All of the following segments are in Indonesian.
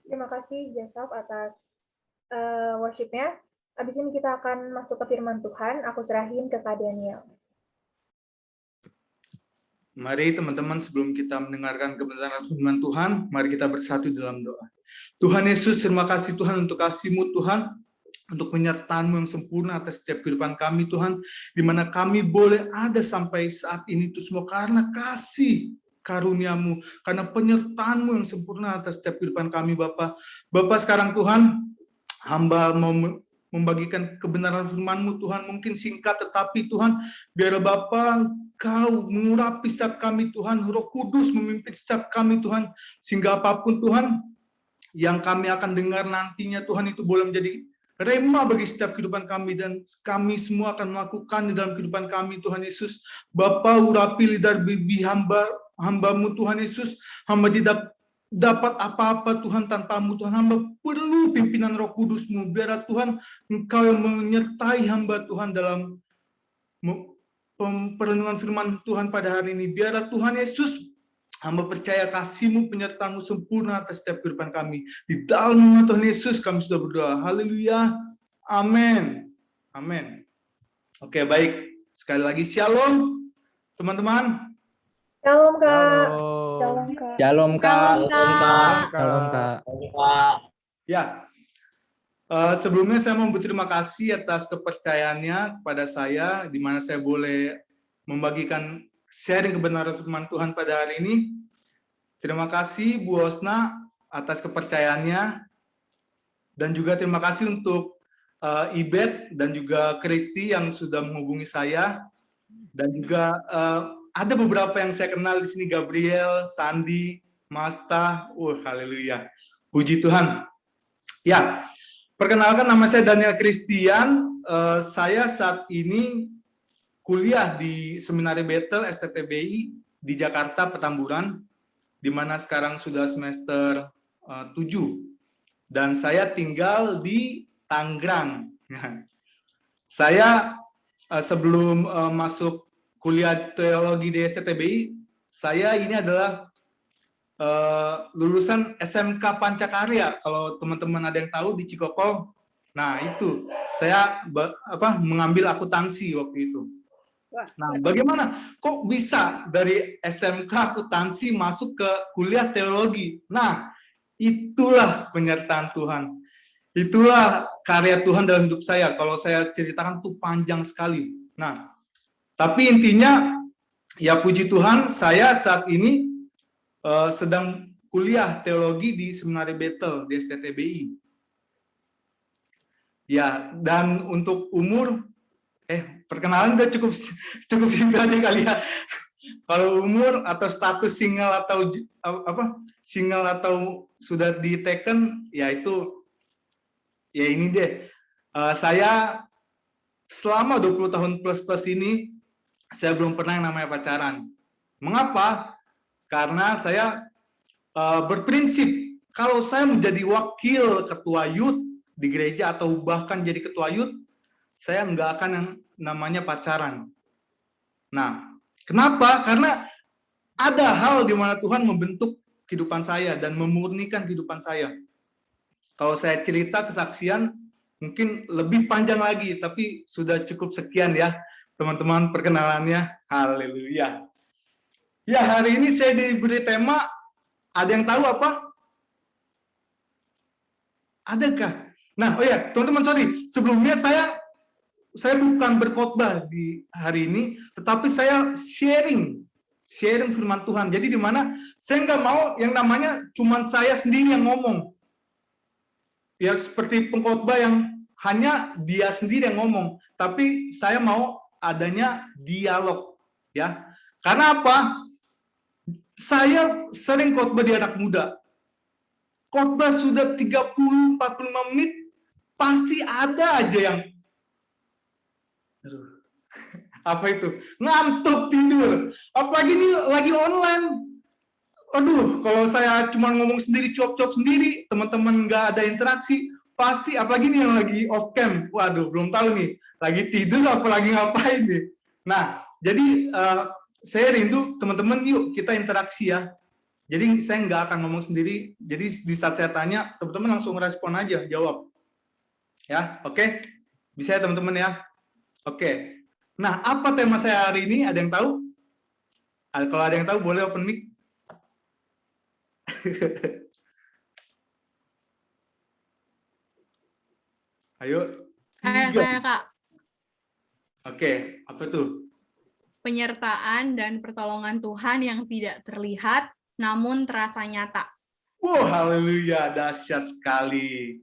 Terima kasih Jasaf atas worship-nya. Habis ini kita akan masuk ke firman Tuhan. Aku serahin ke Kak Daniel. Mari teman-teman sebelum kita mendengarkan kebenaran firman Tuhan, mari kita bersatu dalam doa. Tuhan Yesus, terima kasih Tuhan untuk kasih-Mu Tuhan, untuk penyertaan-Mu yang sempurna atas setiap kehidupan kami Tuhan, di mana kami boleh ada sampai saat ini itu semua karena kasih karunia-Mu, karena penyertaan-Mu yang sempurna atas setiap kehidupan kami Bapa. Bapa sekarang Tuhan, hamba mau membagikan kebenaran firman-Mu Tuhan, mungkin singkat tetapi Tuhan, biar Bapa Kau mengurapi setiap kami Tuhan, Roh Kudus memimpin setiap kami Tuhan, sehingga apapun Tuhan yang kami akan dengar nantinya Tuhan itu boleh menjadi rema bagi setiap kehidupan kami, dan kami semua akan melakukan di dalam kehidupan kami Tuhan Yesus. Bapa, urapi lidah bibi hamba-Mu Tuhan Yesus, hamba tidak dapat apa-apa Tuhan tanpa-Mu Tuhan, hamba perlu pimpinan Roh Kudus-Mu, biar Tuhan Engkau yang menyertai hamba Tuhan dalam perenungan firman Tuhan pada hari ini. Biarlah Tuhan Yesus, hamba percaya kasih-Mu, penyertaan-Mu sempurna atas setiap kehidupan kami. Di dalam nama Tuhan Yesus kami sudah berdoa. Haleluya. Amin. Amin. Oke, baik. Sekali lagi shalom, teman-teman. Shalom, Kak. Shalom, Kak. Shalom, Kak. Shalom, Kak. Ya, sebelumnya saya mau berterima kasih atas kepercayaannya kepada saya, di mana saya boleh membagikan sharing kebenaran firman Tuhan pada hari ini. Terima kasih Bu Osna atas kepercayaannya, dan juga terima kasih untuk Ibet dan juga Kristi yang sudah menghubungi saya, dan juga ada beberapa yang saya kenal di sini, Gabriel, Sandi, Masta. Haleluya, puji Tuhan. Ya, perkenalkan, nama saya Daniel Christian. Saya saat ini kuliah di Seminari Bethel STTBI di Jakarta Petamburan, di mana sekarang sudah semester 7. Dan saya tinggal di Tangerang. Saya sebelum masuk kuliah teologi di STTBI, saya ini adalah lulusan SMK Pancakarya. Kalau teman-teman ada yang tahu di Cikokol, nah itu saya mengambil akuntansi waktu itu. Nah, bagaimana kok bisa dari SMK akuntansi masuk ke kuliah teologi? Nah, itulah penyertaan Tuhan. Itulah karya Tuhan dalam hidup saya. Kalau saya ceritakan tuh panjang sekali. Nah, tapi intinya ya puji Tuhan, saya saat ini sedang kuliah teologi di Seminari Bethel di STTBI. Ya, dan untuk umur, perkenalan udah cukup singkat kali ya. Kalau umur atau status single atau single atau sudah diteken, ya itu, ya ini deh. Saya selama 20 tahun plus ini, saya belum pernah yang namanya pacaran. Mengapa? Karena saya berprinsip, kalau saya menjadi wakil ketua youth di gereja atau bahkan jadi ketua youth, saya nggak akan yang namanya pacaran. Nah, kenapa? Karena ada hal di mana Tuhan membentuk kehidupan saya dan memurnikan kehidupan saya. Kalau saya cerita kesaksian, mungkin lebih panjang lagi, tapi sudah cukup sekian ya, teman-teman, perkenalannya. Haleluya. Ya, hari ini saya diberi tema, ada yang tahu apa? Adakah? Nah, teman-teman, sorry. Sebelumnya saya bukan berkhotbah di hari ini, tetapi saya sharing firman Tuhan. Jadi di mana saya nggak mau yang namanya cuman saya sendiri yang ngomong. Ya, seperti pengkhotbah yang hanya dia sendiri yang ngomong, tapi saya mau adanya dialog, ya. Karena apa? Saya sering khotbah di anak muda. Khotbah sudah 30-45 menit, pasti ada aja yang apa itu? Ngantuk, tidur. Apalagi ini lagi online. Aduh, kalau saya cuma ngomong sendiri, cuap-cuap sendiri, teman-teman nggak ada interaksi, pasti, apalagi nih yang lagi off cam, waduh, belum tahu nih, lagi tidur apalagi ngapain nih. Nah, jadi saya rindu teman-teman, yuk kita interaksi ya. Jadi saya nggak akan ngomong sendiri. Jadi di saat saya tanya, teman-teman langsung respon aja, jawab. Ya, oke? Bisa ya teman-teman ya? Oke. Nah, apa tema saya hari ini? Ada yang tahu? Kalau ada yang tahu, boleh open mic. Ayo. Saya, Kak. Oke, apa tuh? Penyertaan dan pertolongan Tuhan yang tidak terlihat, namun terasa nyata. Wow, haleluya, dahsyat sekali.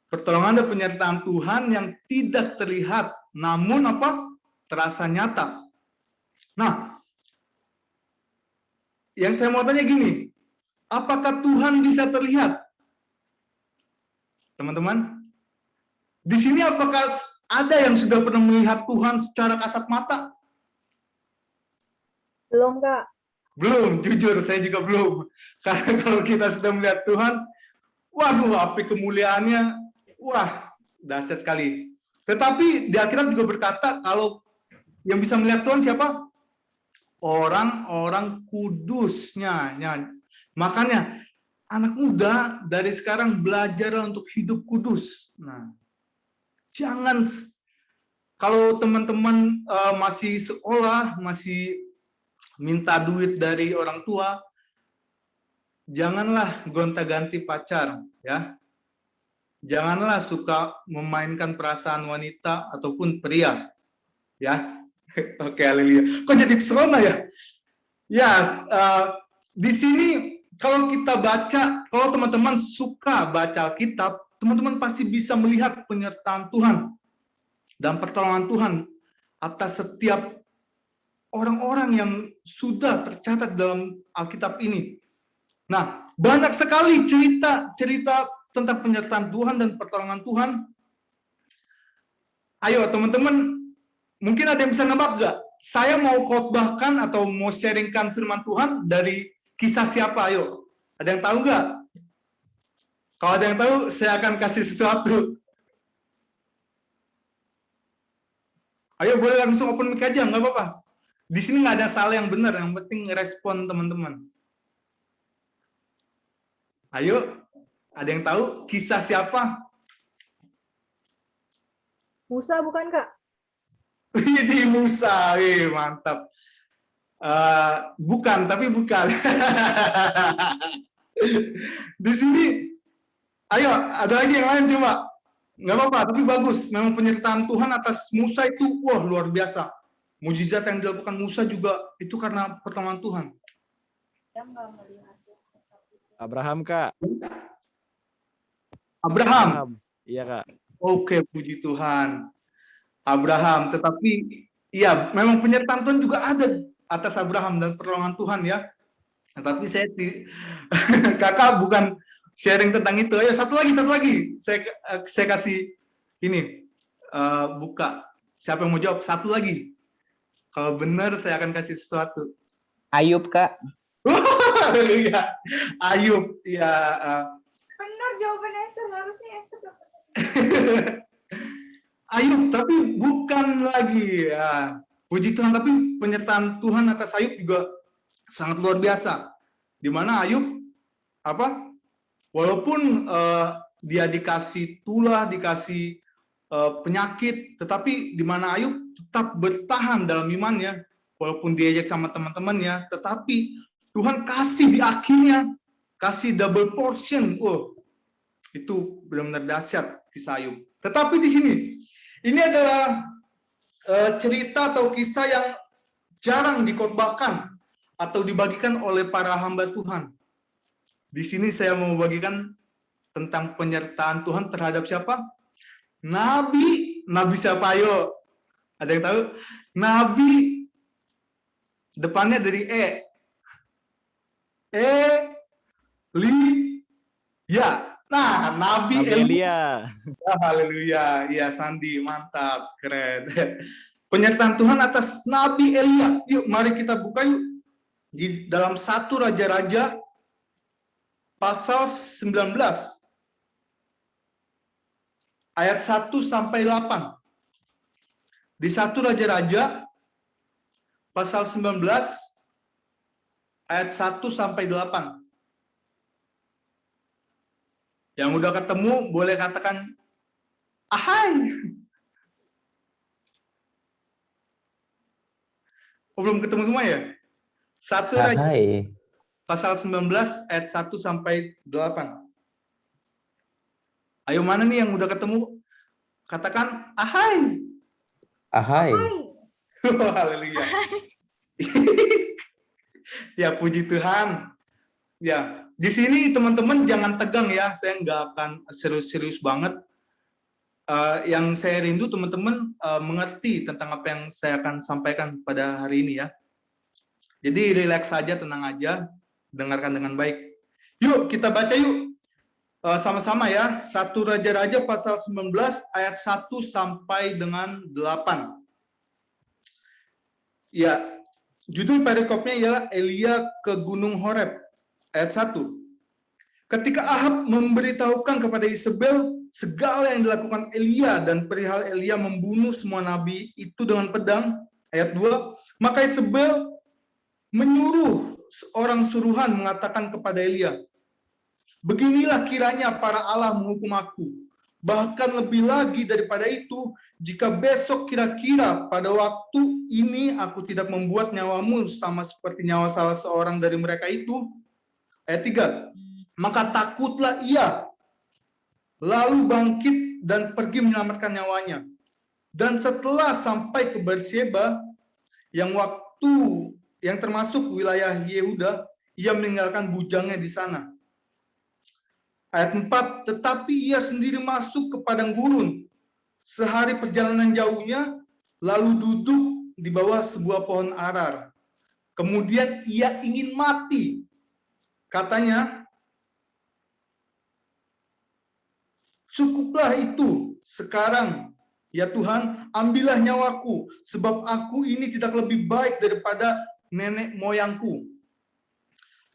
Pertolongan dan penyertaan Tuhan yang tidak terlihat, namun apa? Terasa nyata. Nah, yang saya mau tanya gini, apakah Tuhan bisa terlihat? Teman-teman, di sini apakah ada yang sudah pernah melihat Tuhan secara kasat mata? Belum, Kak. Belum, jujur saya juga belum. Karena kalau kita sudah melihat Tuhan, waduh, api kemuliaannya, wah, dahsyat sekali. Tetapi di Alkitab juga berkata, kalau yang bisa melihat Tuhan siapa? Orang-orang kudusnya. Makanya, anak muda dari sekarang belajar untuk hidup kudus. Nah, jangan, kalau teman-teman masih sekolah, masih minta duit dari orang tua, janganlah gonta-ganti pacar, ya. Janganlah suka memainkan perasaan wanita ataupun pria, ya. Oke, haleluya. Kok jadi kesana ya? Ya, di sini kalau kita baca, kalau teman-teman suka baca Alkitab, teman-teman pasti bisa melihat penyertaan Tuhan dan pertolongan Tuhan atas setiap orang-orang yang sudah tercatat dalam Alkitab ini. Nah, banyak sekali cerita tentang penyertaan Tuhan dan pertolongan Tuhan. Ayo teman-teman, mungkin ada yang bisa nebak nggak? Saya mau khotbahkan atau mau sharingkan firman Tuhan dari kisah siapa? Ayo, ada yang tahu nggak? Kalau ada yang tahu, saya akan kasih sesuatu. Ayo, boleh langsung open mic aja, nggak apa-apa. Di sini nggak ada salah yang benar, yang penting respon teman-teman. Ayo, ada yang tahu kisah siapa? Musa bukan, Kak? Ini Musa, mantap. Bukan, tapi bukan. Di sini, ayo, ada lagi yang lain coba. Nggak apa-apa, tapi bagus. Memang penyertaan Tuhan atas Musa itu, wah, luar biasa. Mujizat yang dilakukan Musa juga itu karena pertolongan Tuhan. Abraham, Kak. Abraham. Iya, Kak. Oke, puji Tuhan. Abraham, tetapi iya, memang penyertaan Tuhan juga ada atas Abraham dan pertolongan Tuhan ya. Tetapi saya kakak bukan sharing tentang itu. Ayo satu lagi. Saya kasih ini buka. Siapa yang mau jawab? Satu lagi. Kalau benar saya akan kasih sesuatu. Ayub, Kak. Haleluya. Ayub, ya. Benar jawaban Esther, harusnya Esther. Ayub, tapi bukan lagi. Ya. Puji Tuhan, tapi penyertaan Tuhan atas Ayub juga sangat luar biasa. Di mana Ayub, walaupun dia dikasih tulah, dikasih penyakit, tetapi di mana Ayub tetap bertahan dalam imannya, walaupun diajak sama teman-temannya, tetapi Tuhan kasih di akhirnya, kasih double portion. Oh, itu benar-benar dahsyat kisah Ayub. Tetapi di sini, ini adalah cerita atau kisah yang jarang dikhotbahkan atau dibagikan oleh para hamba Tuhan. Di sini saya mau bagikan tentang penyertaan Tuhan terhadap siapa? Nabi siapa? Ayo, ada yang tahu? Nabi depannya dari ya. Nah, Nabi Elia. Haleluya. Ya, Sandi, mantap, keren. Penyertaan Tuhan atas Nabi Elia. Yuk, mari kita buka yuk. Di dalam 1 Raja-Raja pasal 19. Ayat 1 sampai 8. Di 1 Raja-Raja pasal 19 ayat 1 sampai 8. Yang udah ketemu boleh katakan ahai. Oh, belum ketemu semua ya? 1 Raja Hai. pasal 19 ayat 1 sampai 8. Ayo, mana nih yang udah ketemu? Katakan ahai. Ahai. Haleluya. Ya, puji Tuhan. Ya, di sini teman-teman jangan tegang ya. Saya nggak akan serius-serius banget. Yang saya rindu teman-teman mengerti tentang apa yang saya akan sampaikan pada hari ini ya. Jadi rileks saja, tenang aja, dengarkan dengan baik. Yuk, kita baca yuk. Sama-sama ya. 1 Raja-Raja pasal 19 ayat 1 sampai dengan 8. Ya, judul perikopnya ialah Elia ke Gunung Horeb. Ayat 1. Ketika Ahab memberitahukan kepada Isabel segala yang dilakukan Elia dan perihal Elia membunuh semua nabi itu dengan pedang. Ayat 2. Maka Isabel menyuruh seorang suruhan mengatakan kepada Elia, beginilah kiranya para Allah menghukum aku. Bahkan lebih lagi daripada itu, jika besok kira-kira pada waktu ini aku tidak membuat nyawamu sama seperti nyawa salah seorang dari mereka itu. Ayat 3. Maka takutlah ia, lalu bangkit dan pergi menyelamatkan nyawanya. Dan setelah sampai ke Beersheba, yang termasuk wilayah Yehuda, ia meninggalkan bujangnya di sana. Ayat 4, tetapi ia sendiri masuk ke padang gurun. Sehari perjalanan jauhnya, lalu duduk di bawah sebuah pohon arar. Kemudian ia ingin mati. Katanya, cukuplah itu, sekarang, ya Tuhan, ambillah nyawaku, sebab aku ini tidak lebih baik daripada nenek moyangku.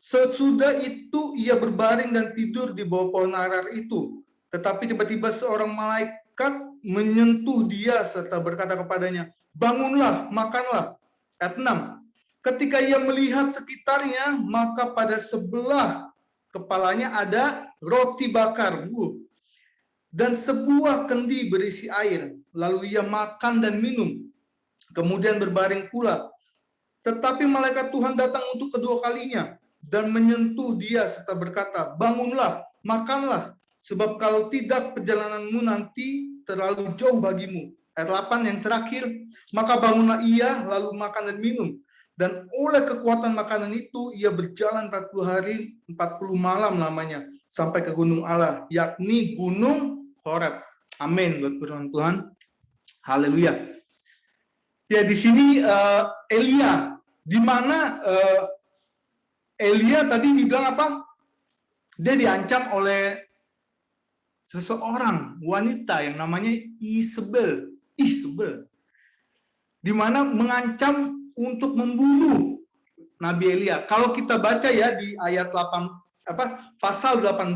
Sesudah itu ia berbaring dan tidur di bawah pohon arar itu. Tetapi tiba-tiba seorang malaikat menyentuh dia serta berkata kepadanya, bangunlah, makanlah. Ayat 6. Ketika ia melihat sekitarnya, maka pada sebelah kepalanya ada roti bakar dan sebuah kendi berisi air. Lalu ia makan dan minum, kemudian berbaring pula. Tetapi malaikat Tuhan datang untuk kedua kalinya dan menyentuh dia serta berkata, bangunlah, makanlah, sebab kalau tidak perjalananmu nanti terlalu jauh bagimu. Ayat 8 yang terakhir, maka bangunlah ia lalu makan dan minum. Dan oleh kekuatan makanan itu ia berjalan 40 hari 40 malam lamanya sampai ke gunung Allah, yakni gunung Horeb. Amin buat firman Tuhan. Haleluya. Ya, di sini Elia, di mana Elia tadi dibilang apa? Dia diancam oleh seseorang wanita yang namanya Isabel, di mana mengancam untuk membunuh Nabi Elia. Kalau kita baca ya di ayat pasal 18,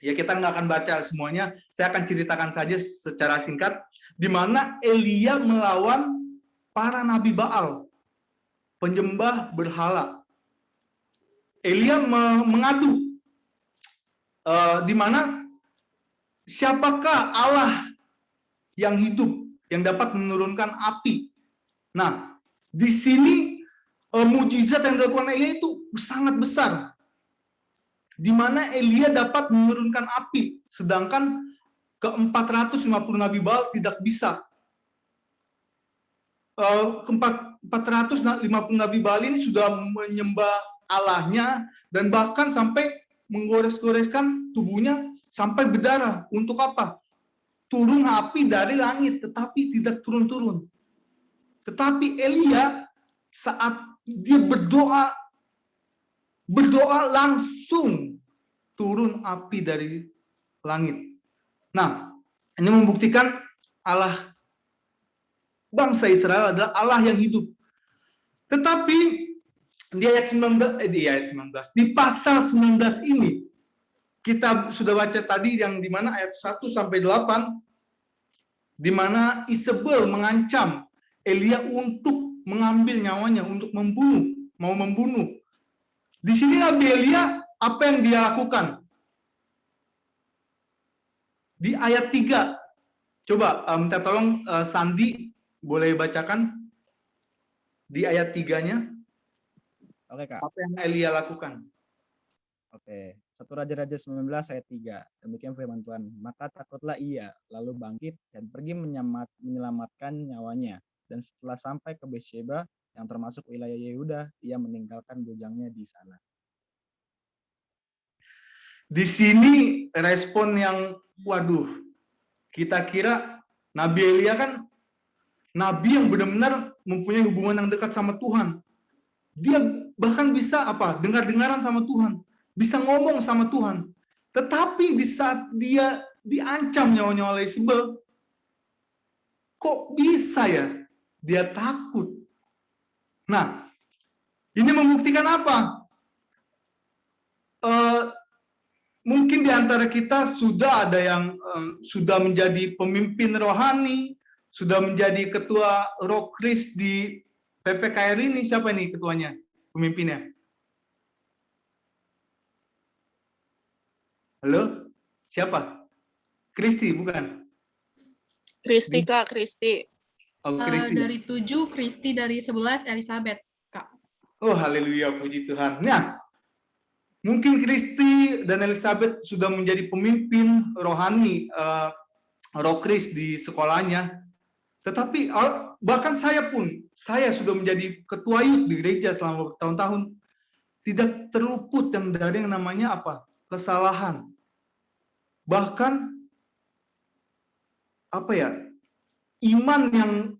ya kita nggak akan baca semuanya. Saya akan ceritakan saja secara singkat, di mana Elia melawan para nabi Baal, penyembah berhala. Elia mengadu, di mana siapakah Allah yang hidup, yang dapat menurunkan api. Nah, di sini mujizat yang dilakukan Elia itu sangat besar, di mana Elia dapat menurunkan api, sedangkan ke 450 nabi Baal tidak bisa. 450 nabi Baal ini sudah menyembah Allahnya dan bahkan sampai menggores-goreskan tubuhnya sampai berdarah. Untuk apa? Turun api dari langit, tetapi tidak turun-turun. Tetapi Elia saat dia berdoa langsung turun api dari langit. Nah, ini membuktikan Allah bangsa Israel adalah Allah yang hidup. Tetapi di ayat 19, di pasal 19 ini, kita sudah baca tadi yang di mana ayat 1 sampai 8, di mana Isabel mengancam Elia untuk mengambil nyawanya, untuk membunuh. Di sini Nabi Elia, apa yang dia lakukan? Di ayat 3. Coba minta tolong Sandi, boleh bacakan di ayat 3-nya. Oke, Kak. Apa yang Elia lakukan? Oke. 1 Raja-Raja 19 ayat 3. Demikian firman Tuhan. Maka takutlah ia, lalu bangkit dan pergi menyelamatkan nyawanya. Dan setelah sampai ke Beersheba, yang termasuk wilayah Yehuda, ia meninggalkan bujangnya di sana. Di sini respon yang, waduh, kita kira Nabi Elia kan nabi yang benar-benar mempunyai hubungan yang dekat sama Tuhan. Dia bahkan bisa dengar-dengaran sama Tuhan, bisa ngomong sama Tuhan. Tetapi di saat dia diancam nyawanya oleh Yezebel, kok bisa ya? Dia takut. Nah, ini membuktikan apa? Mungkin di antara kita sudah ada yang sudah menjadi pemimpin rohani, sudah menjadi ketua Rokris di PPKR ini. Siapa nih ketuanya, pemimpinnya? Halo? Siapa? Kristi, bukan? Kristi, Kak, Kristi. Oh, Kristi. Dari 7, Kristi dari 11, Elizabeth, Kak. Oh, haleluya, puji Tuhan. Nah, mungkin Kristi dan Elizabeth sudah menjadi pemimpin rohani Rokris di sekolahnya. Tetapi bahkan saya sudah menjadi ketua youth di gereja selama bertahun-tahun. Tidak terluput dari yang namanya kesalahan. Bahkan iman yang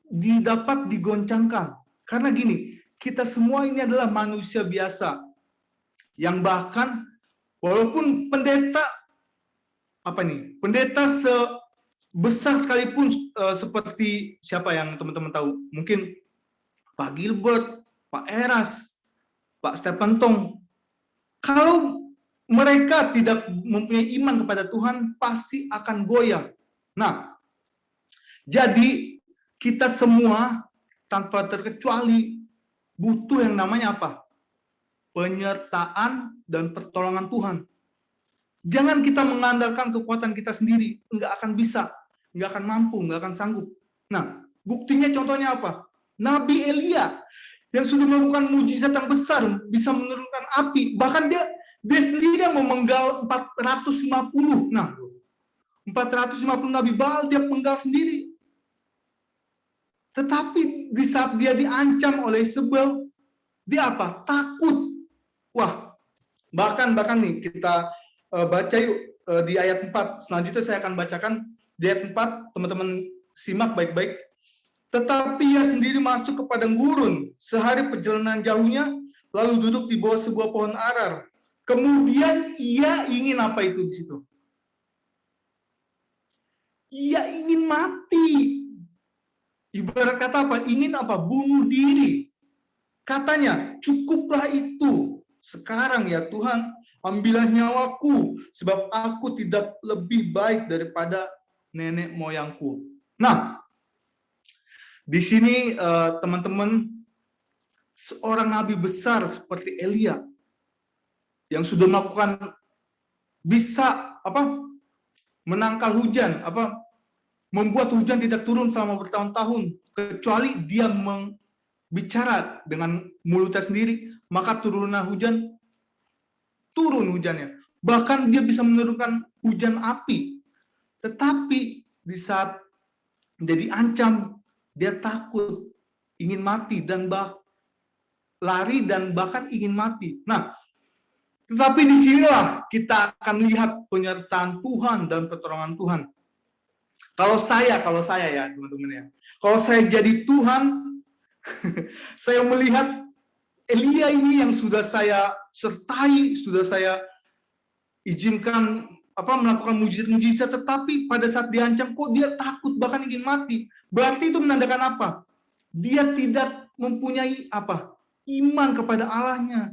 didapat digoncangkan. Karena gini, kita semua ini adalah manusia biasa. Yang bahkan walaupun pendeta sebesar sekalipun seperti siapa yang teman-teman tahu, mungkin Pak Gilbert, Pak Eras, Pak Stephen Tong, kalau mereka tidak mempunyai iman kepada Tuhan, pasti akan goyah. Nah, jadi kita semua tanpa terkecuali butuh yang namanya penyertaan dan pertolongan Tuhan. Jangan kita mengandalkan kekuatan kita sendiri, nggak akan bisa, nggak akan mampu, nggak akan sanggup. Nah, buktinya contohnya apa? Nabi Elia yang sudah melakukan mujizat yang besar, bisa menurunkan api, bahkan dia sendiri yang memenggal 450. Nah, 450 Nabi Baal dia penggal sendiri. Tetapi di saat dia diancam oleh Yezebel, dia takut. Wah, bahkan nih kita baca yuk di ayat 4. Selanjutnya saya akan bacakan di ayat 4, teman-teman simak baik-baik. Tetapi ia sendiri masuk ke padang gurun sehari perjalanan jauhnya, lalu duduk di bawah sebuah pohon arar. Kemudian ia ingin apa itu di situ? Ia ingin mati. Ibarat kata ingin bunuh diri. Katanya, cukuplah itu. Sekarang ya Tuhan, ambillah nyawaku, sebab aku tidak lebih baik daripada nenek moyangku. Nah, di sini teman-teman, seorang nabi besar seperti Elia, yang sudah melakukan, bisa menangkal hujan, membuat hujan tidak turun selama bertahun-tahun, kecuali dia bicara dengan mulutnya sendiri, maka turun hujannya. Bahkan dia bisa menurunkan hujan api. Tetapi di saat menjadi ancam, dia takut, ingin mati, dan lari, dan bahkan ingin mati. Nah, tetapi disinilah kita akan lihat penyertaan Tuhan dan pertolongan Tuhan. Kalau saya ya teman-teman ya, kalau saya jadi Tuhan, saya melihat Elia ini yang sudah saya sertai, sudah saya izinkan melakukan mujizat-mujizat, tetapi pada saat diancam kok dia takut, bahkan ingin mati. Berarti itu menandakan apa? Dia tidak mempunyai iman kepada Allahnya.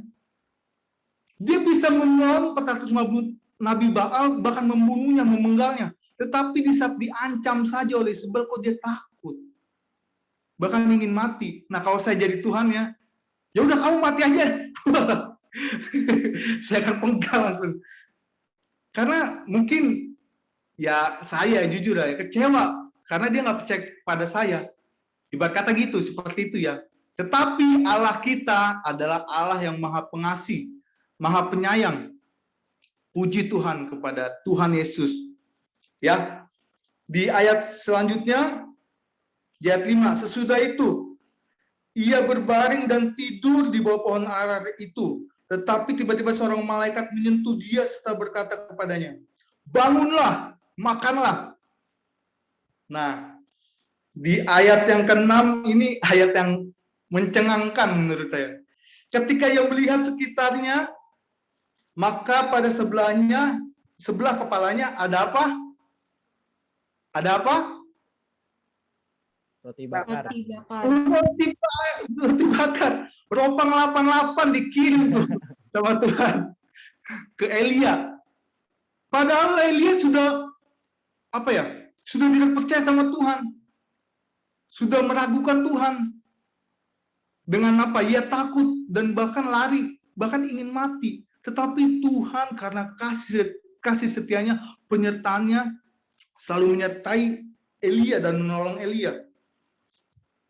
Dia bisa melawan 450 Nabi Baal, bahkan membunuhnya, memenggalnya. Tetapi di saat diancam saja oleh Yezebel, kok dia takut, bahkan ingin mati. Nah, kalau saya jadi Tuhan ya udah kamu mati aja. Saya akan pegang langsung. Karena mungkin ya saya jujur ya kecewa karena dia nggak percaya pada saya. Ibarat kata gitu, seperti itu ya. Tetapi Allah kita adalah Allah yang maha pengasih, maha penyayang. Puji Tuhan kepada Tuhan Yesus. Ya. Di ayat selanjutnya, di ayat 5, sesudah itu ia berbaring dan tidur di bawah pohon ara itu. Tetapi tiba-tiba seorang malaikat menyentuh dia serta berkata kepadanya, bangunlah, makanlah. Nah, di ayat yang ke-6 ini ayat yang mencengangkan menurut saya. Ketika ia melihat sekitarnya, maka pada sebelah kepalanya ada apa? Ada apa? Roti bakar. Roti bakar. Roti bakar. Ropang 88 dikirim tuh sama Tuhan ke Elia. Padahal Elia sudah apa ya? Sudah tidak percaya sama Tuhan. Sudah meragukan Tuhan. Dengan apa? Ia takut dan bahkan lari, bahkan ingin mati. Tetapi Tuhan karena kasih setianya, penyertaannya selalu menyertai Elia dan menolong Elia.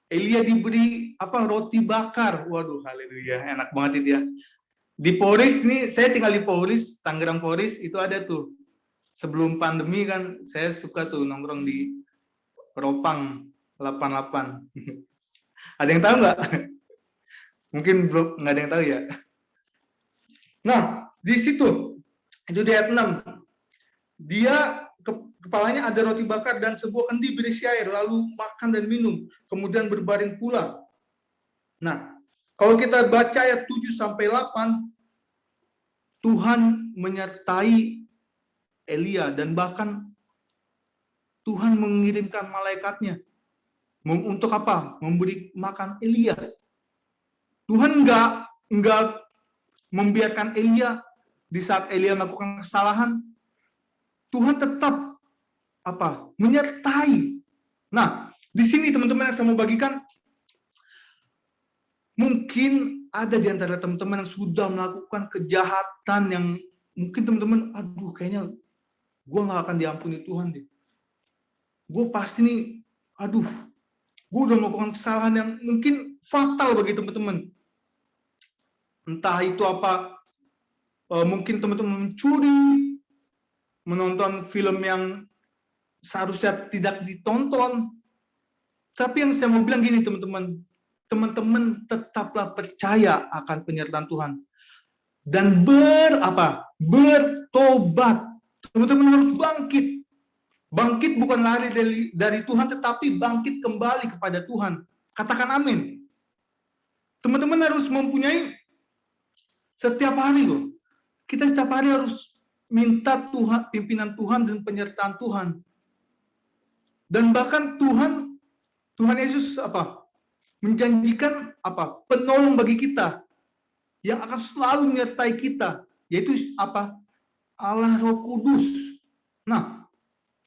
Elia diberi roti bakar. Waduh, haleluya, enak banget itu ya. Di Polres nih, saya tinggal di Polres, Tangerang Polres, itu ada tuh. Sebelum pandemi kan saya suka tuh nongkrong di Ropang 88. Ada yang tahu nggak? Mungkin belum, nggak ada yang tahu ya. Nah, di situ itu di ayat 6. Dia kepalanya ada roti bakar dan sebuah kendi berisi air, lalu makan dan minum, kemudian berbaring pula. Nah, kalau kita baca ayat 7-8, Tuhan menyertai Elia dan bahkan Tuhan mengirimkan malaikatnya untuk apa? Memberi makan Elia. Tuhan enggak membiarkan Elia di saat Elia melakukan kesalahan. Tuhan tetap menyertai. Nah, di sini teman-teman yang saya mau bagikan, mungkin ada di antara teman-teman yang sudah melakukan kejahatan yang mungkin teman-teman, aduh kayaknya gue nggak akan diampuni Tuhan deh. Gue pasti nih, aduh, gue udah melakukan kesalahan yang mungkin fatal bagi teman-teman. Entah itu apa, mungkin teman-teman mencuri, menonton film yang seharusnya tidak ditonton. Tapi yang saya mau bilang gini teman-teman, teman-teman tetaplah percaya akan penyertaan Tuhan. Dan bertobat. Teman-teman harus bangkit. Bangkit bukan lari dari Tuhan, tetapi bangkit kembali kepada Tuhan. Katakan amin. Teman-teman harus mempunyai setiap hari loh. Kita setiap hari harus minta Tuhan, pimpinan Tuhan dan penyertaan Tuhan. Dan bahkan Tuhan Yesus menjanjikan penolong bagi kita yang akan selalu menyertai kita, yaitu Allah Roh Kudus. Nah,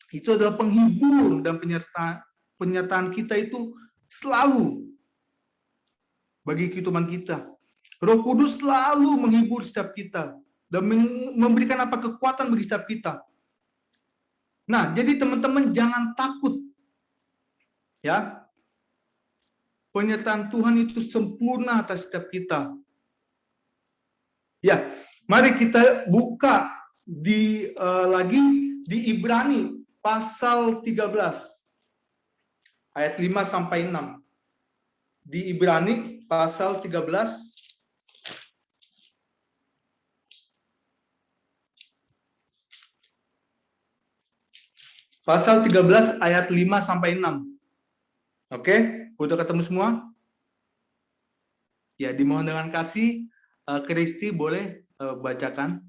itu adalah penghibur dan penyertaan kita itu selalu bagi kehidupan kita. Roh Kudus selalu menghibur setiap kita dan memberikan kekuatan bagi setiap kita. Nah, jadi teman-teman jangan takut. Ya. Penyertaan Tuhan itu sempurna atas setiap kita. Ya, mari kita buka lagi di Ibrani pasal 13 ayat 5-6. Di Ibrani pasal 13 ayat 5-6. Oke, udah ketemu semua? Ya, dimohon dengan kasih, Kristi boleh bacakan.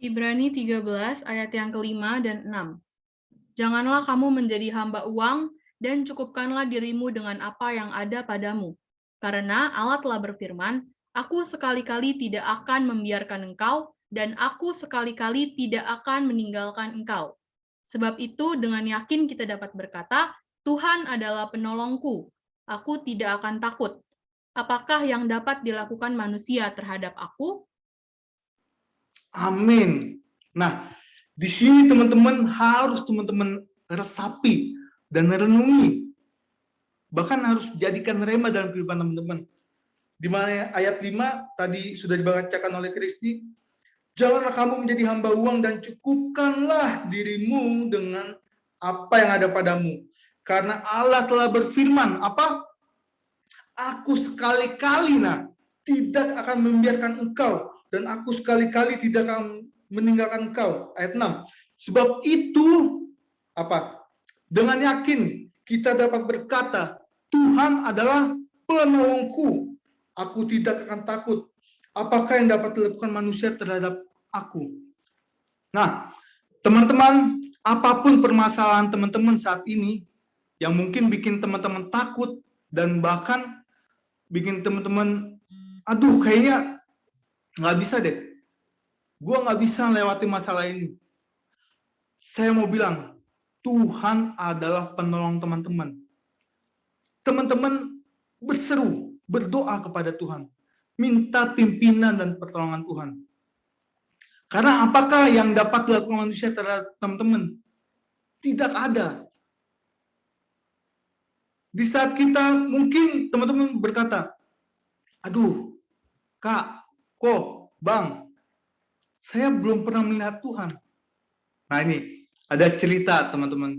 Ibrani 13 ayat yang ke-5 dan 6. Janganlah kamu menjadi hamba uang dan cukupkanlah dirimu dengan apa yang ada padamu. Karena Allah telah berfirman, aku sekali-kali tidak akan membiarkan engkau dan aku sekali-kali tidak akan meninggalkan engkau. Sebab itu dengan yakin kita dapat berkata, Tuhan adalah penolongku. Aku tidak akan takut. apakah yang dapat dilakukan manusia terhadap aku? Amin. Nah, di sini teman-teman harus teman-teman resapi dan renungi. Bahkan harus jadikan rema dalam kehidupan teman-teman. Di mana ayat 5 tadi sudah dibacakan oleh Kristi, janganlah kamu menjadi hamba uang dan cukupkanlah dirimu dengan apa yang ada padamu. Karena Allah telah berfirman, apa? Aku sekali-kali tidak akan membiarkan engkau, dan aku sekali-kali tidak akan meninggalkan engkau. Ayat 6. Sebab itu, apa? Dengan yakin kita dapat berkata, Tuhan adalah penolongku. Aku tidak akan takut. Apakah yang dapat dilakukan manusia terhadap aku? Nah, teman-teman, apapun permasalahan teman-teman saat ini, yang mungkin bikin teman-teman takut, dan bahkan bikin teman-teman, aduh kayaknya nggak bisa deh. Gue nggak bisa lewati masalah ini. Saya mau bilang, Tuhan adalah penolong teman-teman. Teman-teman berseru, berdoa kepada Tuhan. Minta pimpinan dan pertolongan Tuhan. Karena apakah yang dapat dilakukan manusia terhadap teman-teman? Tidak ada. Di saat kita mungkin teman-teman berkata, aduh, Kak, kok, Bang, saya belum pernah melihat Tuhan. Nah ini, ada cerita teman-teman.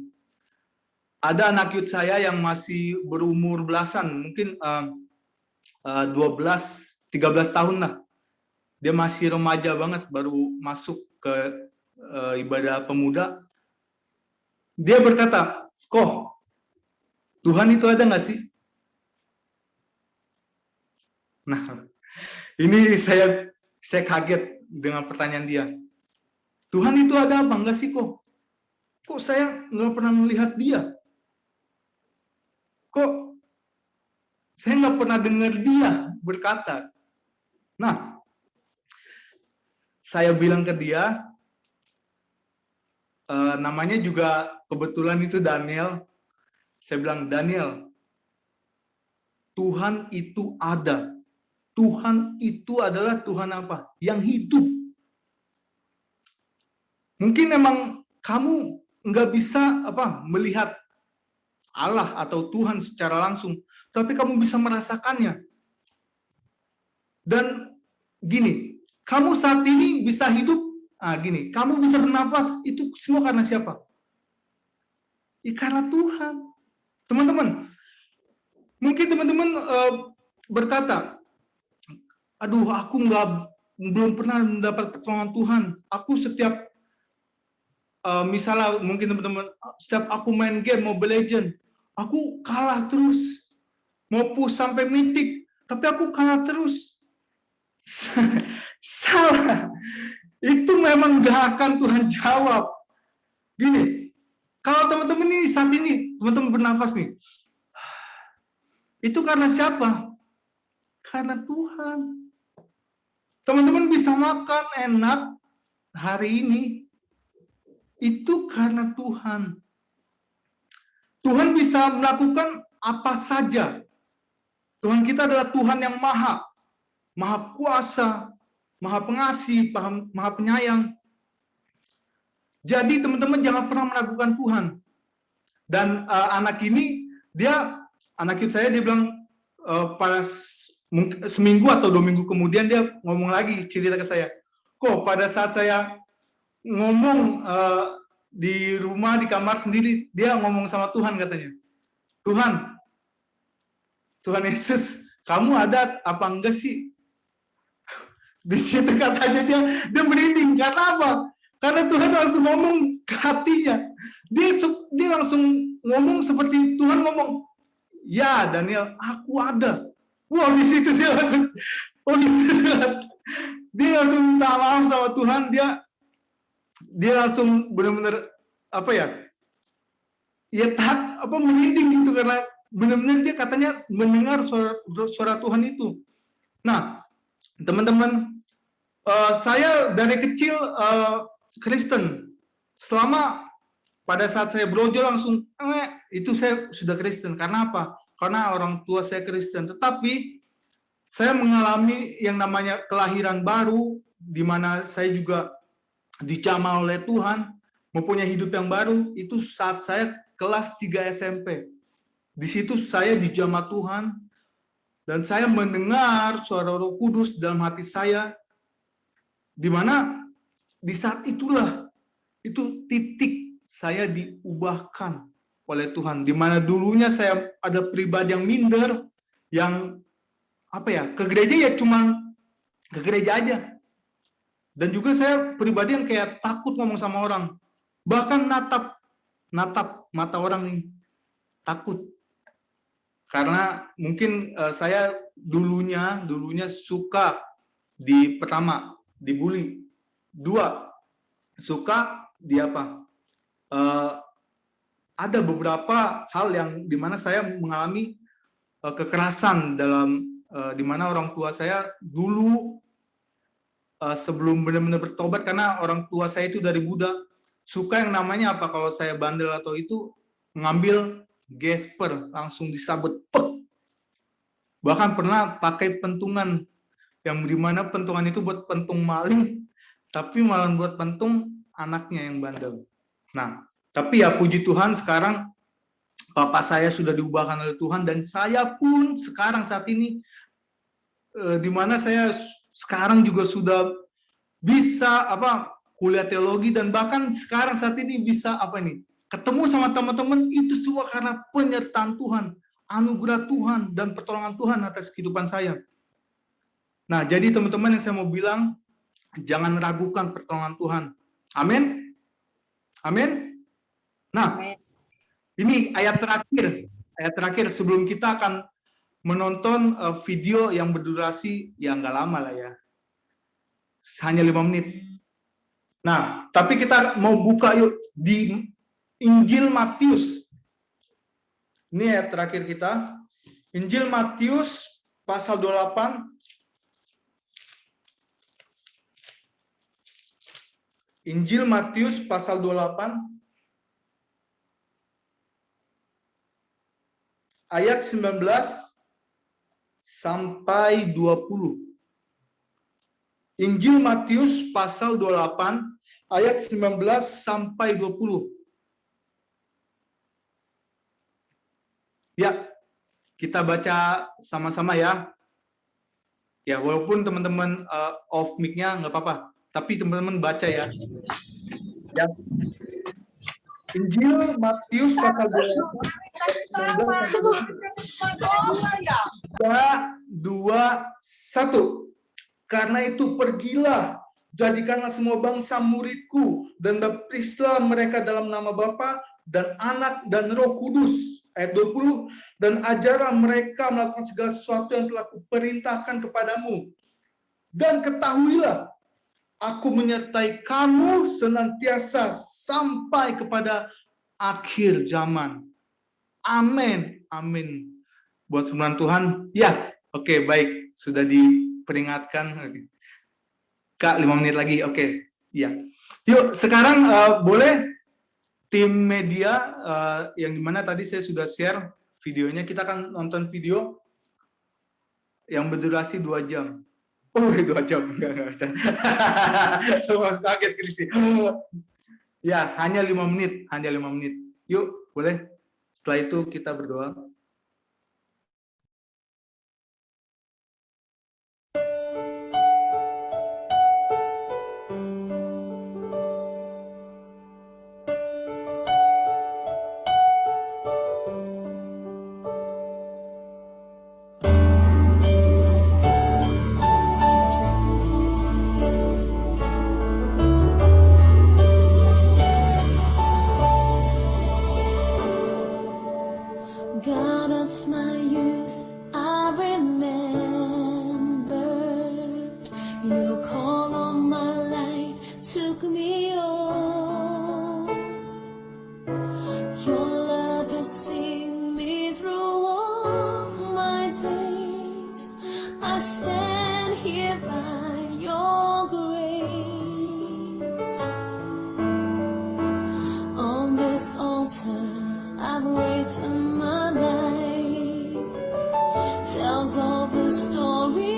Ada anak youth saya yang masih berumur belasan, mungkin 12-13 tahun lah. Dia masih remaja banget, baru masuk ke ibadah pemuda. Dia berkata, kok, Tuhan itu ada nggak sih? Nah, ini saya kaget dengan pertanyaan dia. Tuhan itu ada apa? Enggak sih kok? Kok saya nggak pernah melihat dia? Kok saya nggak pernah dengar dia berkata? Nah, saya bilang ke dia, namanya juga kebetulan itu Daniel. Saya bilang, Daniel, Tuhan itu ada. Tuhan itu adalah Tuhan apa? Yang hidup. Mungkin memang kamu nggak bisa melihat Allah atau Tuhan secara langsung, tapi kamu bisa merasakannya. Dan gini, kamu saat ini bisa hidup, kamu bisa bernafas, itu semua karena siapa? Karena Tuhan. Teman-teman, mungkin teman-teman berkata, aduh aku belum pernah mendapat pertolongan Tuhan. Aku setiap, misalnya mungkin teman-teman, setiap aku main game Mobile Legends, aku kalah terus. Mau push sampai mitik, tapi aku kalah terus. Salah. Itu memang gak akan Tuhan jawab. Gini, kalau teman-teman ini saat ini, teman-teman bernafas nih, itu karena siapa? Karena Tuhan. Teman-teman bisa makan enak hari ini, itu karena Tuhan. Tuhan bisa melakukan apa saja. Tuhan kita adalah Tuhan yang maha kuasa, maha pengasih, maha penyayang. Jadi teman-teman jangan pernah meragukan Tuhan. Dan anak ini, anak itu saya, dia bilang pada seminggu atau 2 minggu kemudian dia ngomong lagi, cerita ke saya. Kok pada saat saya ngomong di rumah, di kamar sendiri, dia ngomong sama Tuhan katanya. Tuhan Yesus, kamu ada apa enggak sih? Di situ katanya dia merinding. Karena apa? Karena Tuhan langsung ngomong ke hatinya. Dia langsung ngomong seperti Tuhan ngomong, ya Daniel, aku ada. Wah, di situ dia langsung, dia langsung minta maaf sama Tuhan. Dia langsung benar-benar merinding gitu, karena benar-benar dia katanya mendengar suara Tuhan itu. Nah, teman-teman, saya dari kecil Kristen. Selama pada saat saya brojol langsung itu saya sudah Kristen. Karena apa? Karena orang tua saya Kristen. Tetapi saya mengalami yang namanya kelahiran baru, di mana saya juga dijamah oleh Tuhan, mempunyai hidup yang baru, itu saat saya kelas 3 SMP. Di situ saya dijamah Tuhan, dan saya mendengar suara Roh Kudus dalam hati saya, di mana di saat itulah, itu titik saya diubahkan oleh Tuhan. Di mana dulunya saya ada pribadi yang minder, yang ke gereja ya cuman ke gereja aja. Dan juga saya pribadi yang kayak takut ngomong sama orang. Bahkan natap mata orang nih, takut. Karena mungkin saya dulunya suka pertama dibully, 2 suka ada beberapa hal yang dimana saya mengalami kekerasan dalam dimana orang tua saya dulu sebelum benar-benar bertobat, karena orang tua saya itu dari Buddha suka yang namanya kalau saya bandel atau itu mengambil gesper, langsung disabet, bahkan pernah pakai pentungan yang dimana pentungan itu buat pentung maling, tapi malah buat pentung anaknya yang bandel. Nah, tapi ya puji Tuhan sekarang bapak saya sudah diubahkan oleh Tuhan, dan saya pun sekarang saat ini dimana saya sekarang juga sudah bisa kuliah teologi, dan bahkan sekarang saat ini bisa ketemu sama teman-teman, itu semua karena penyertaan Tuhan, anugerah Tuhan, dan pertolongan Tuhan atas kehidupan saya. Nah, jadi teman-teman yang saya mau bilang, jangan ragukan pertolongan Tuhan. Amin. Amin. Nah, ini ayat terakhir sebelum kita akan menonton video yang berdurasi yang nggak lama lah ya, hanya 5 menit. Nah, tapi kita mau buka yuk di Injil Matius. Ini ayat terakhir kita. Injil Matius pasal 28. Injil Matius pasal 28. Ayat 19 sampai 20. Injil Matius pasal 28 ayat 19 sampai 20. Ya, kita baca sama-sama ya. Ya, walaupun teman-teman off mic-nya nggak apa-apa, tapi teman-teman baca ya. Ya. Injil Matius pasal 28 2, 1. Karena itu pergilah, jadikanlah semua bangsa muridku, dan baptislah mereka dalam nama Bapa dan Anak dan Roh Kudus. Ayat 20, dan ajarlah mereka melakukan segala sesuatu yang telah kuperintahkan kepadamu. Dan ketahuilah, aku menyertai kamu senantiasa sampai kepada akhir zaman. Amin. Amin. Buat firman Tuhan. Ya, oke, baik. Sudah diperingatkan. Kak, 5 menit lagi. Oke. Ya. Yuk, sekarang boleh tim media yang dimana tadi saya sudah share videonya. Kita akan nonton video yang berdurasi 2 jam. Oh, 2 jam. Enggak. Kaget, Kristi. Ya, hanya 5 menit. Hanya 5 menit. Yuk, boleh. Setelah itu kita berdoa. God of my youth, I remembered your call on my life took me on. Your love has seen me through all my days. I stand here by your grace. On this altar I've written my life, tells of a story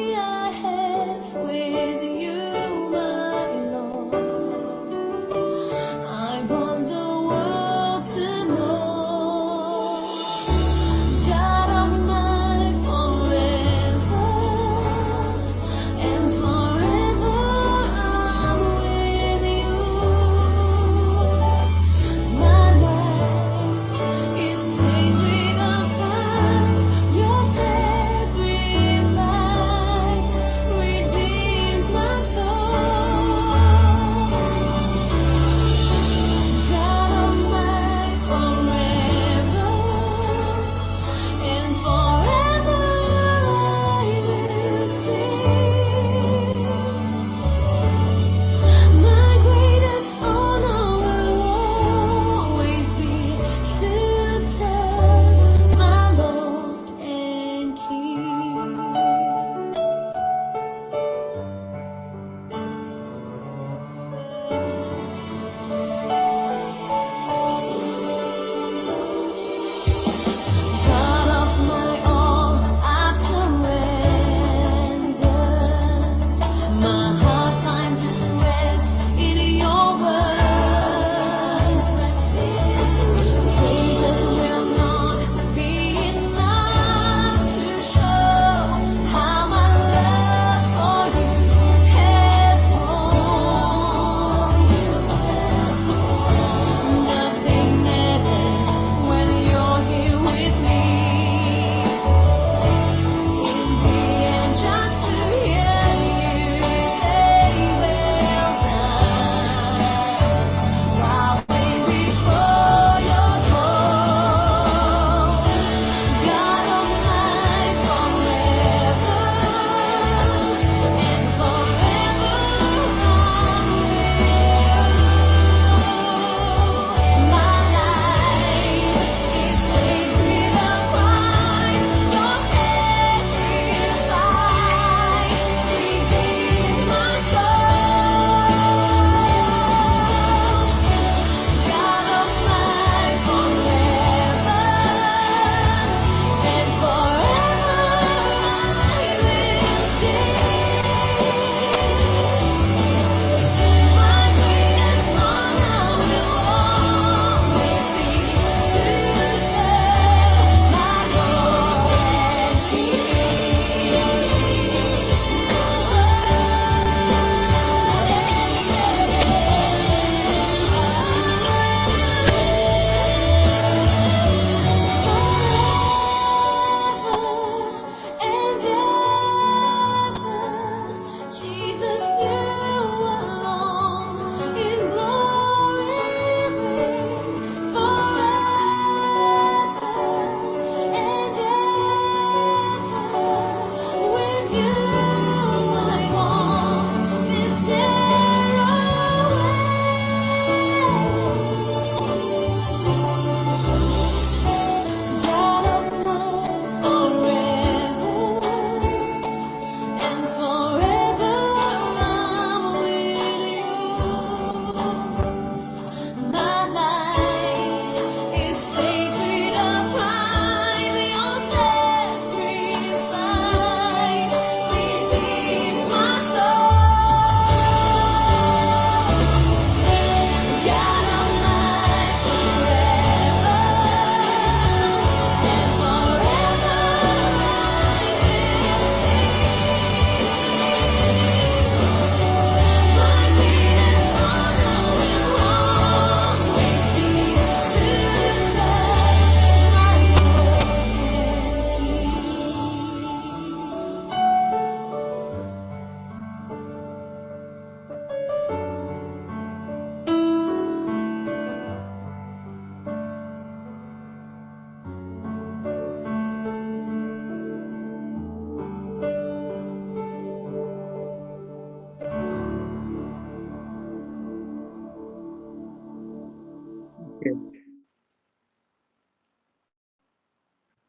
Oke.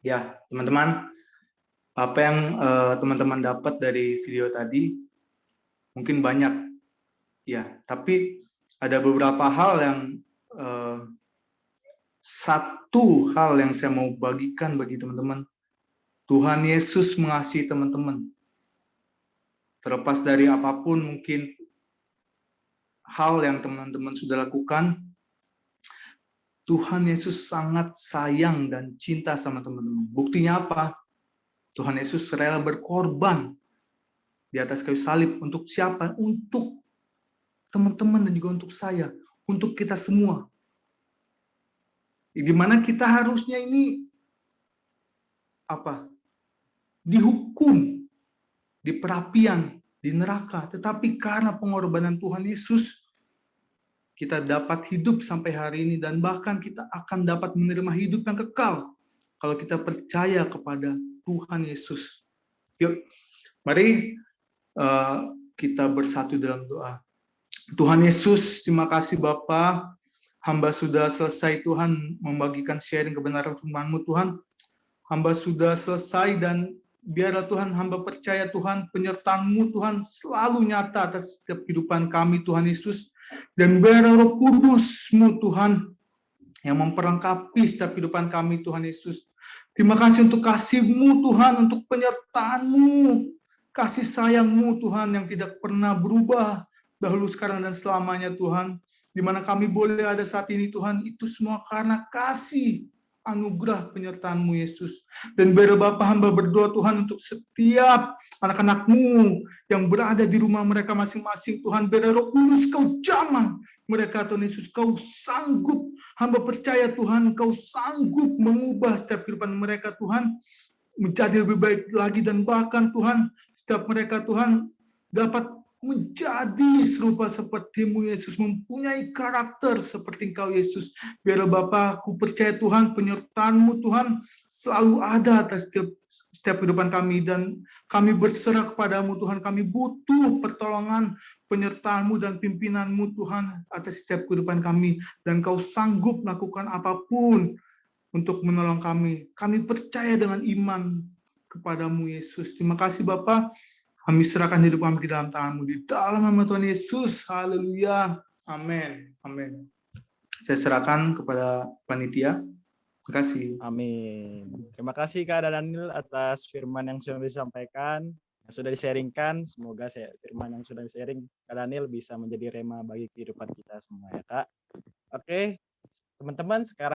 Ya, teman-teman, apa yang teman-teman dapat dari video tadi mungkin banyak, ya. Tapi ada beberapa hal yang satu hal yang saya mau bagikan bagi teman-teman. Tuhan Yesus mengasihi teman-teman. Terlepas dari apapun mungkin hal yang teman-teman sudah lakukan, Tuhan Yesus sangat sayang dan cinta sama teman-teman. Buktinya apa? Tuhan Yesus rela berkorban di atas kayu salib untuk siapa? Untuk teman-teman dan juga untuk saya, untuk kita semua. Di mana kita harusnya ini apa? Dihukum di perapian, di neraka, tetapi karena pengorbanan Tuhan Yesus kita dapat hidup sampai hari ini dan bahkan kita akan dapat menerima hidup yang kekal kalau kita percaya kepada Tuhan Yesus. Yuk, mari kita bersatu dalam doa. Tuhan Yesus, terima kasih Bapa, hamba sudah selesai Tuhan membagikan sharing kebenaran firman-Mu Tuhan. Hamba sudah selesai dan biarlah Tuhan hamba percaya Tuhan penyertaan-Mu Tuhan selalu nyata atas setiap kehidupan kami Tuhan Yesus. Dan biarlah Roh Kudus-Mu Tuhan yang memperlengkapi setiap kehidupan kami Tuhan Yesus. Terima kasih untuk kasih-Mu Tuhan, untuk penyertaan-Mu, kasih sayang-Mu Tuhan yang tidak pernah berubah dahulu, sekarang, dan selamanya Tuhan. Di mana kami boleh ada saat ini Tuhan, itu semua karena kasih anugerah penyertaan-Mu Yesus. Dan biar Bapa hamba berdoa Tuhan untuk setiap anak-anak-Mu yang berada di rumah mereka masing-masing Tuhan, biar Roh Kudus Kau jamah mereka Tuhan Yesus, Kau sanggup, hamba percaya Tuhan, Kau sanggup mengubah setiap kehidupan mereka Tuhan menjadi lebih baik lagi, dan bahkan Tuhan setiap mereka Tuhan dapat menjadi serupa seperti-Mu Yesus, mempunyai karakter seperti Engkau Yesus. Biar Bapa, aku percaya Tuhan penyertaan-Mu Tuhan selalu ada atas setiap kehidupan kami, dan kami berserah kepada-Mu Tuhan. Kami butuh pertolongan, penyertaan-Mu dan pimpinan-Mu Tuhan atas setiap kehidupan kami, dan Kau sanggup melakukan apapun untuk menolong kami. Kami percaya dengan iman kepada-Mu Yesus. Terima kasih Bapa. Kami serahkan hidup kami ke dalam tangan-Mu. Di dalam nama Tuhan Yesus. Haleluya. Amin. Amin. Saya serahkan kepada panitia. Terima kasih. Amin. Terima kasih Kak Daniel atas firman yang sudah disampaikan, yang sudah di-sharingkan. Semoga firman yang sudah di-sharing Kak Daniel bisa menjadi rema bagi kehidupan kita semua ya Kak. Oke, teman-teman, sekarang